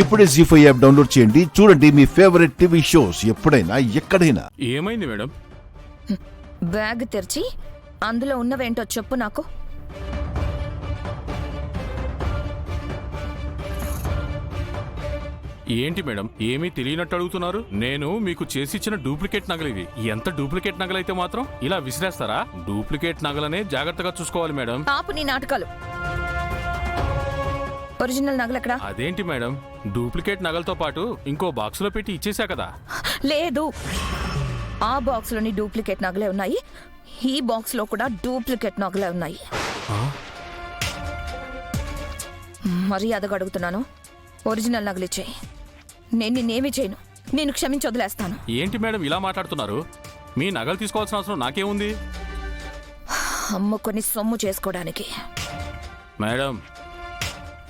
ఇప్పుడే జీ5 app download చేయండి. చూడండి మీ ఫేవరెట్ టీవీ షోస్ ఎప్పుడైనా ఎక్కడైనా. ఏమైంది మేడం? బ్యాగ్ తెరిచి అందులో ఉన్నవేంటో చెప్పు నాకు. ఏంటి మేడం, ఏమీ తెలియనట్టు అడుగుతున్నారు? నేను మీకు చేసిచ్చిన డూప్లికేట్ నగలు ఇవి. ఎంత డూప్లికేట్ నగలైతే మాత్రం ఇలా విసిరేస్తారా? డూప్లికేట్ నగలనే జాగ్రత్తగా చూసుకోవాలి మేడం. ఆపు నీ నాటకాలు. ఒరిజినల్ నగలెక్కడా? అదేంటి మేడం, డూప్లికేట్ నగలతో పాటు ఇంకో బాక్స్ లో పెట్టి ఇచ్చేసా కదా. లేదు, ఆ బాక్స్ లోని డూప్లికేట్ నగలే ఉన్నాయి, ఈ బాక్స్ లో కూడా డూప్లికేట్ నగలే ఉన్నాయి. మర్యాదగా అడుగుతున్నాను, ఒరిజినల్ నగలిచ్చేయి. నేను నిన్నేమీ చేయను, నేను క్షమించి వదిలేస్తాను. ఏంటి మేడం ఇలా మాట్లాడుతున్నారు? మీ నగలు తీసుకోవాల్సిన అవసరం నాకేముంది? అమ్ముకొని సొమ్ము చేసుకోవడానికి. మేడం,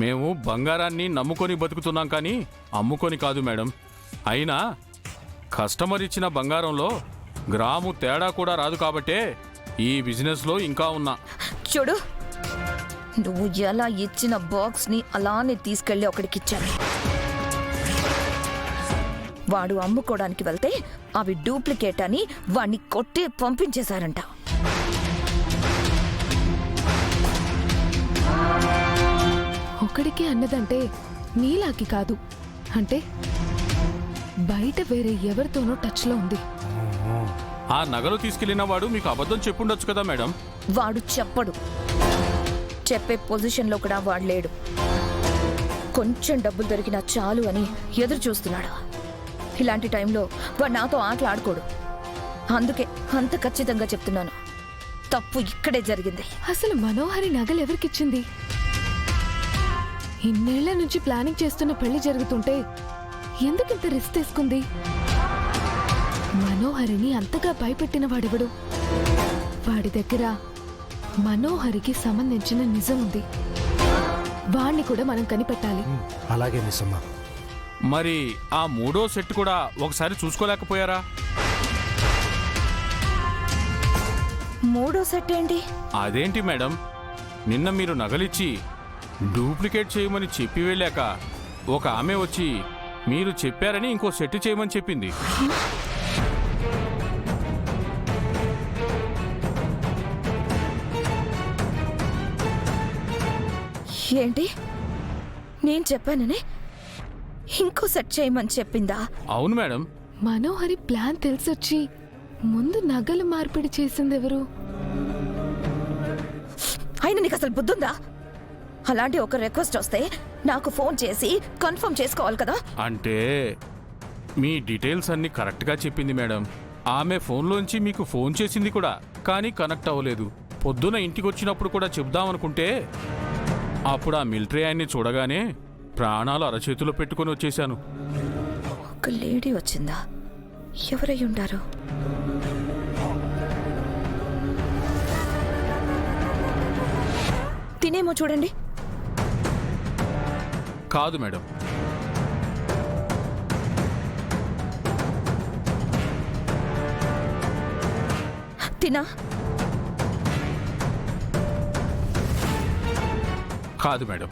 మేము బంగారాన్ని నమ్ముకొని బతుకుతున్నాం కానీ అమ్ముకొని కాదు మేడం. అయినా కస్టమర్ ఇచ్చిన బంగారంలో గ్రాము తేడా కూడా రాదు కాబట్టే ఈ బిజినెస్లో ఇంకా ఉన్నా. చూడు, నువ్వు ఎలా ఇచ్చిన బాక్స్ని అలానే తీసుకెళ్ళి ఒకడికిచ్చాను. వాడు అమ్ముకోవడానికి వెళ్తే అవి డూప్లికేట్ అని వాడిని కొట్టి పంపించేశారంట. ఒకడికి అన్నదంటే నీలాకి కాదు, అంటే బయట వేరే ఎవరితోనో టచ్లో ఉంది. ఆ నగలు తీసుకెళ్లిన వాడు మీకు అబద్ధం చెప్పుండొచ్చు కదా మేడం. వాడు చెప్పడు, చెప్పే పొజిషన్లో కూడా వాడు లేడు. కొంచెం డబ్బులు దొరికినా చాలు అని ఎదురు చూస్తున్నాడు. ఇలాంటి టైంలో వాడు నాతో ఆటలు ఆడుకోడు. అందుకే అంత ఖచ్చితంగా చెప్తున్నాను, తప్పు ఇక్కడే జరిగింది. అసలు మనోహరి నగలు ఎవరికిచ్చింది? ఇన్నేళ్ల నుంచి ప్లానింగ్ చేస్తున్న పెళ్లి జరుగుతుంటే ఎందుకింత రిస్క్ తీసుకుంది? మనోహరిని అంతగా భయపెట్టిన వాడెవడు? వాడి దగ్గర మనోహరికి సంబంధించిన నిజం ఉంది, వాణ్ణి కూడా మనం కనిపెట్టాలి. అలాగే నిజమ్మా. మరి ఆ మూడో సెట్ కూడా ఒకసారి చూసుకోలేకపోయారా? మూడో సెట్ ఏంటి? అదేంటి మేడం, నిన్న మీరు నగలిచ్చి డూప్లికేట్ చేయమని చెప్పి వెళ్ళాక ఒక ఆమె వచ్చి మీరు చెప్పారని ఇంకో సెట్ చేయమని చెప్పింది. ఏంటి, నేను చెప్పానని ఇంకో సెట్ చేయమని చెప్పిందా? అవును మేడం. మనోహరి ప్లాన్ తెలిసొచ్చి ముందు నగలు మార్పిడి చేసిందెవరు? అయినా నీకు అసలు బుద్ధుందా? అలాంటి ఒక రిక్వెస్ట్ వస్తే నాకు ఫోన్ చేసి కన్ఫర్మ్ చేసుకోవాలి కదా. అంటే మీ డీటెయిల్స్ అన్ని కరెక్ట్గా చెప్పింది మేడం. ఆమె ఫోన్లోంచి మీకు ఫోన్ చేసింది కూడా, కానీ కనెక్ట్ అవ్వలేదు. పొద్దున ఇంటికి వచ్చినప్పుడు కూడా చెప్దామనుకుంటే అప్పుడు ఆ మిలిటరీ ఆయన్ని చూడగానే ప్రాణాలు అరచేతిలో పెట్టుకొని వచ్చేశాను. ఒక లేడీ వచ్చిందా? ఎవరై ఉండారు? తినేమో చూడండి. కాదు మేడం. తినా? కాదు మేడం.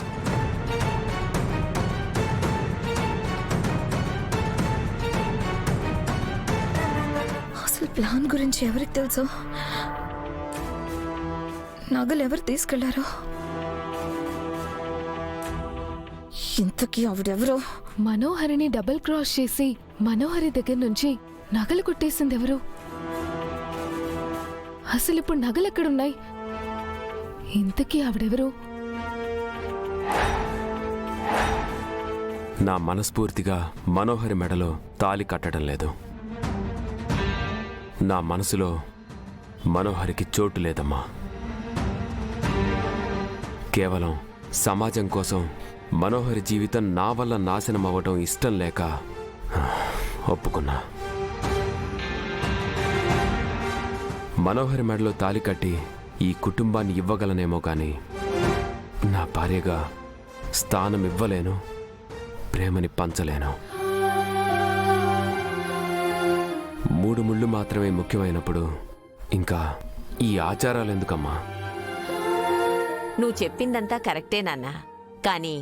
అసలు ప్లాన్ గురించి ఎవరికి తెలుసు? నగలు ఎవరు తీసుకెళ్లారు? ఇంతకీ ఆవిడెవరో? మనోహరిని డబుల్ క్రాస్ చేసి మనోహరి దగ్గర నుంచి నగలు కొట్టేసిందెవరు? అసలు ఇప్పుడు నగలు ఎక్కడున్నాయి? ఇంతకీ ఆవిడెవరు? నా మనస్ఫూర్తిగా మనోహరి మెడలో తాళి కట్టడం లేదు. నా మనసులో మనోహరికి చోటు లేదమ్మా. కేవలం సమాజం కోసం మనోహరి జీవితం నా వల్ల నాశనం అవ్వటం ఇష్టం లేక ఒప్పుకున్నా. మనోహరి మెడలో తాళి కట్టి ఈ కుటుంబాన్ని ఇవ్వగలనేమో కానీ నా భార్యగా స్థానం ఇవ్వలేను, ప్రేమని పంచలేను. 3 ముళ్ళు మాత్రమే ముఖ్యమైనప్పుడు ఇంకా ఈ ఆచారాలు ఎందుకమ్మా? నువ్వు చెప్పిందంతా కరెక్టే నాన్నా, కానీ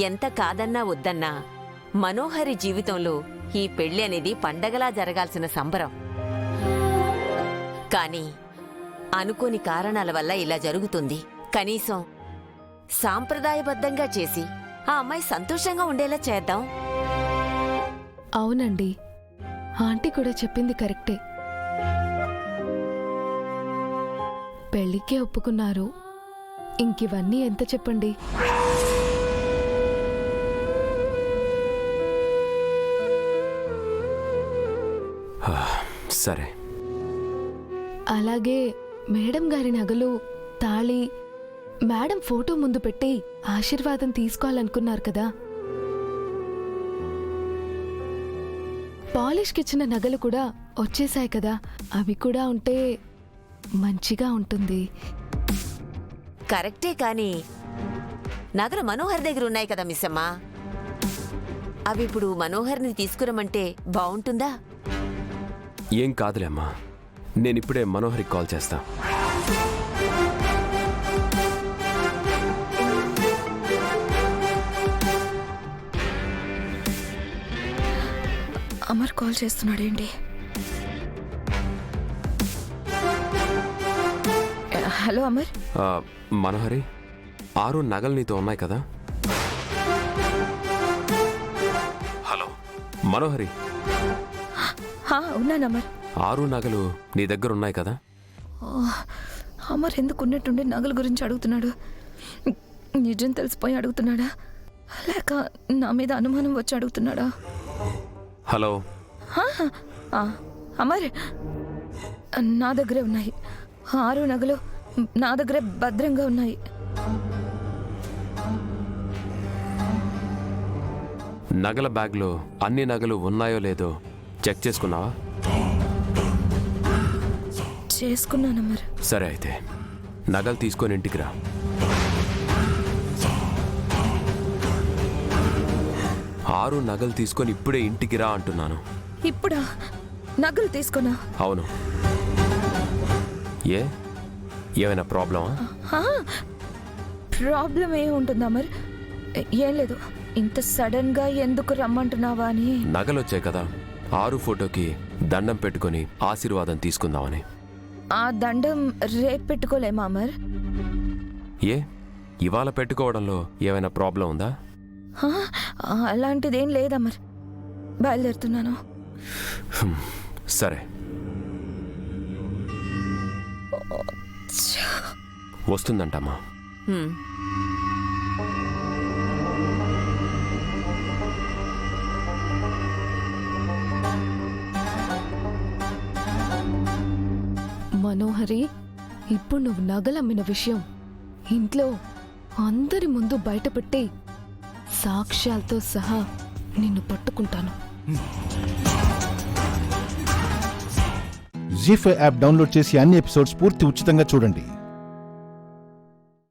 ఎంత కాదన్నా వద్దన్నా మనోహరి జీవితంలో ఈ పెళ్లి అనేది పండగలా జరగాల్సిన సంబరం. కానీ అనుకోని కారణాల వల్ల ఇలా జరుగుతుంది. కనీసం సాంప్రదాయబద్ధంగా చేసి ఆ అమ్మాయి సంతోషంగా ఉండేలా చేద్దాం. అవునండి, ఆంటీ కూడా చెప్పింది కరెక్టే. పెళ్లికే ఒప్పుకున్నారు, ఇంకివన్నీ ఎంత చెప్పండి. సరే. అలాగే మేడం గారి నగలు, తాళి మేడం ఫోటో ముందు పెట్టి ఆశీర్వాదం తీసుకోవాలనుకున్నారు కదా. పాలిష్కిచ్చిన నగలు కూడా వచ్చేసాయి కదా, అవి కూడా ఉంటే మంచిగా ఉంటుంది. కరెక్టే, కానీ నగలు మనోహర్ దగ్గర ఉన్నాయి కదా మిస్సమ్మ. అవి ఇప్పుడు మనోహర్ని తీసుకురమంటే బావుంటుందా? ఏం కాదులే అమ్మా, నేనిప్పుడే మనోహరికి కాల్ చేస్తా. అమర్ కాల్ చేస్తున్నాడేంటి? హలో అమర్. మనోహరి, 6 నగలు నీతో ఉన్నాయి కదా? హలో మనోహరి. ఉన్నాను అమర్. 6 నగలు నీ దగ్గర ఉన్నాయి కదా? అమర్ ఎందుకు ఉన్నట్టుండి నగల గురించి అడుగుతున్నాడు? నిజం తెలిసిపోయి అడుగుతున్నాడా, లేక నా మీద అనుమానం వచ్చి అడుగుతున్నాడా? హలో. అమర్, నా దగ్గరే ఉన్నాయి 6 నగలు, నా దగ్గరే భద్రంగా ఉన్నాయి. నగల బ్యాగ్లో అన్ని నగలు ఉన్నాయో లేదో చెక్ చేసుకున్నావా? చేసుకున్నాను అమర్. సరే, అయితే నగలు తీసుకొని ఇంటికి రా. ఆరు నగలు తీసుకొని ఇప్పుడే ఇంటికి రా అంటున్నాను. ఇప్పుడా? నగలు తీసుకున్నా? అవును. ఏమైనా ప్రాబ్లమా? ప్రాబ్లం ఏం ఉంటుందా మరి? ఏం లేదు, ఇంత సడన్ గా ఎందుకు రమ్మంటున్నావా అని. నగలొచ్చాయి కదా, 6 ఫోటోకి దండం పెట్టుకొని ఆశీర్వాదం తీసుకుందామని. ఆ దండం రేపు పెట్టుకోలేమా అమర్? ఇవాళ పెట్టుకోవడంలో ఏమైనా ప్రాబ్లం ఉందా? అలాంటిదేం లేదమర్, బయలుదేరుతున్నాను. సరే, వస్తుందంటమ్మా. మనోహరి, ఇప్పుడు నువ్వు నగలమ్మిన విషయం ఇంట్లో అందరి ముందు బయటపెట్టి సాక్ష్యాలతో సహా నిన్ను పట్టుకుంటాను. జీ5 యాప్ డౌన్లోడ్ చేసి అన్ని ఎపిసోడ్స్ పూర్తి ఉచితంగా చూడండి.